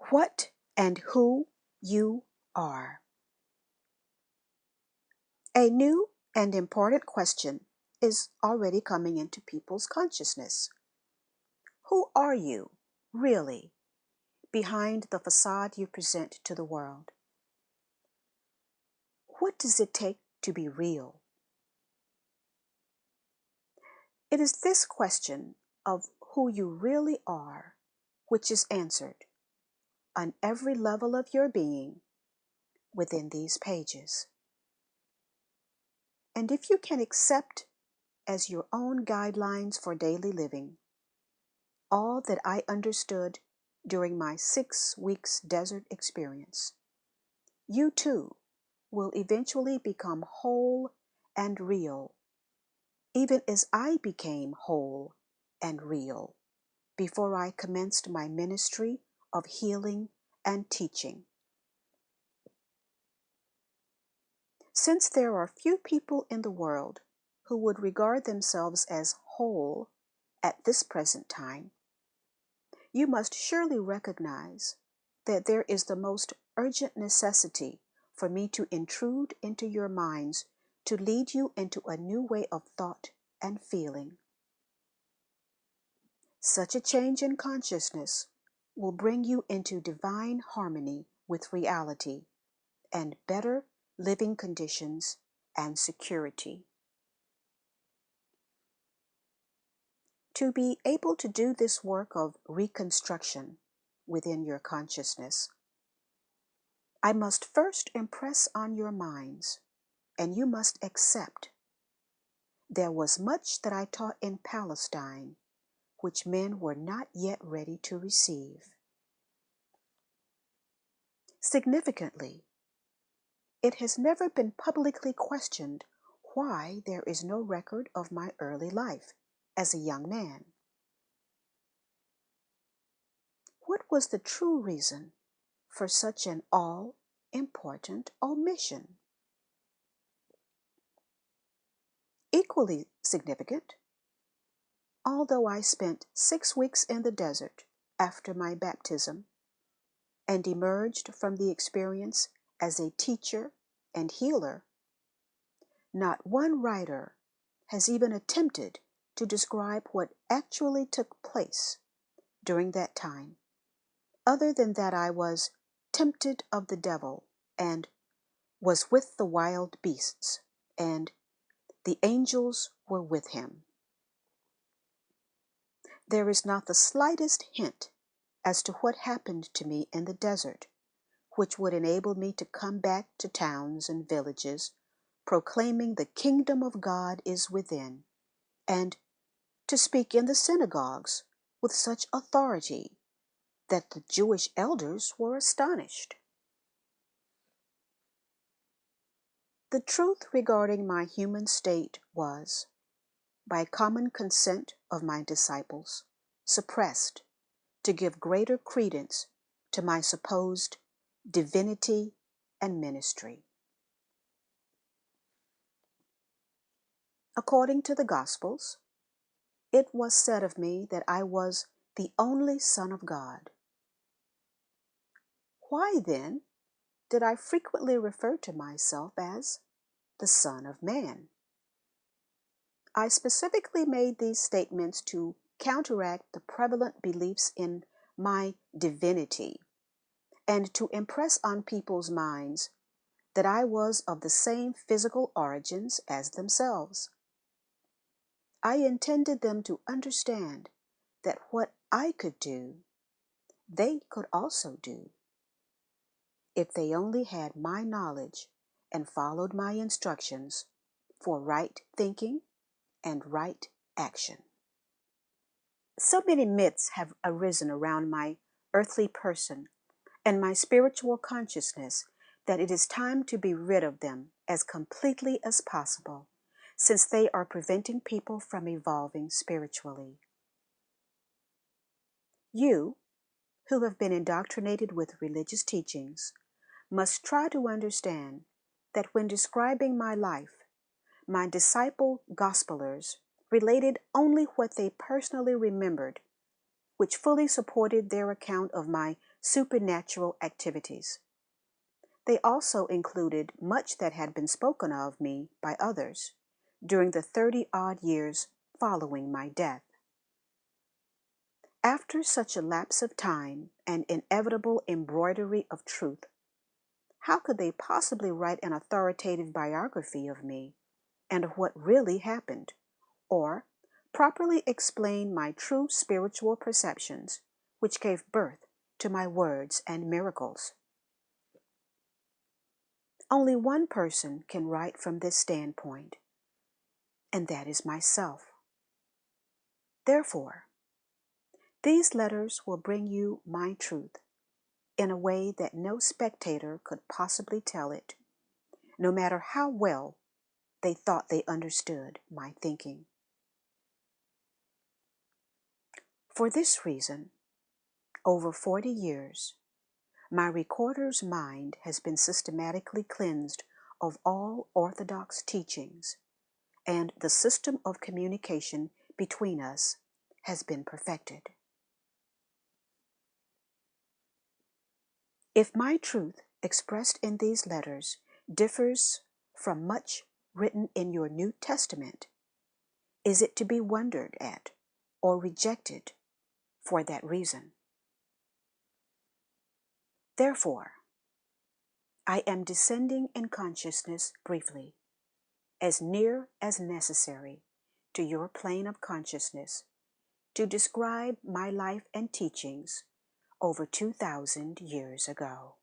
What and who you are. A new and important question is already coming into people's consciousness. Who are you, really, behind the facade you present to the world? What does it take to be real? It is this question of who you really are which is answered on every level of your being within these pages. And if you can accept as your own guidelines for daily living all that I understood during my 6 weeks desert experience, you too will eventually become whole and real, even as I became whole and real before I commenced my ministry of healing and teaching. Since there are few people in the world who would regard themselves as whole at this present time, you must surely recognize that there is the most urgent necessity for me to intrude into your minds to lead you into a new way of thought and feeling. Such a change in consciousness will bring you into divine harmony with reality and better living conditions and security. To be able to do this work of reconstruction within your consciousness, I must first impress on your minds, and you must accept, there was much that I taught in Palestine which men were not yet ready to receive. Significantly, it has never been publicly questioned why there is no record of my early life as a young man. What was the true reason for such an all-important omission? Equally significant, although I spent 6 weeks in the desert after my baptism and emerged from the experience as a teacher and healer, not one writer has even attempted to describe what actually took place during that time, other than that I was tempted of the devil and was with the wild beasts, and the angels were with him. There is not the slightest hint as to what happened to me in the desert, which would enable me to come back to towns and villages, proclaiming the kingdom of God is within, and to speak in the synagogues with such authority that the Jewish elders were astonished. The truth regarding my human state was, by common consent of my disciples, suppressed to give greater credence to my supposed divinity and ministry. According to the Gospels, it was said of me that I was the only Son of God. Why, then, did I frequently refer to myself as the Son of Man? I specifically made these statements to counteract the prevalent beliefs in my divinity and to impress on people's minds that I was of the same physical origins as themselves. I intended them to understand that what I could do, they could also do, if they only had my knowledge and followed my instructions for right thinking and right action. So many myths have arisen around my earthly person and my spiritual consciousness that it is time to be rid of them as completely as possible, since they are preventing people from evolving spiritually. You, who have been indoctrinated with religious teachings, must try to understand that when describing my life, my disciple gospelers related only what they personally remembered, which fully supported their account of my supernatural activities. They also included much that had been spoken of me by others during the 30-odd years following my death. After such a lapse of time and inevitable embroidery of truth, how could they possibly write an authoritative biography of me and of what really happened, or properly explain my true spiritual perceptions, which gave birth to my words and miracles? Only one person can write from this standpoint, and that is myself. Therefore, these letters will bring you my truth in a way that no spectator could possibly tell it, no matter how well they thought they understood my thinking. For this reason, over 40 years, my recorder's mind has been systematically cleansed of all orthodox teachings, and the system of communication between us has been perfected. If my truth expressed in these letters differs from much written in your New Testament, is it to be wondered at or rejected for that reason? Therefore, I am descending in consciousness briefly, as near as necessary to your plane of consciousness, to describe my life and teachings over 2,000 years ago.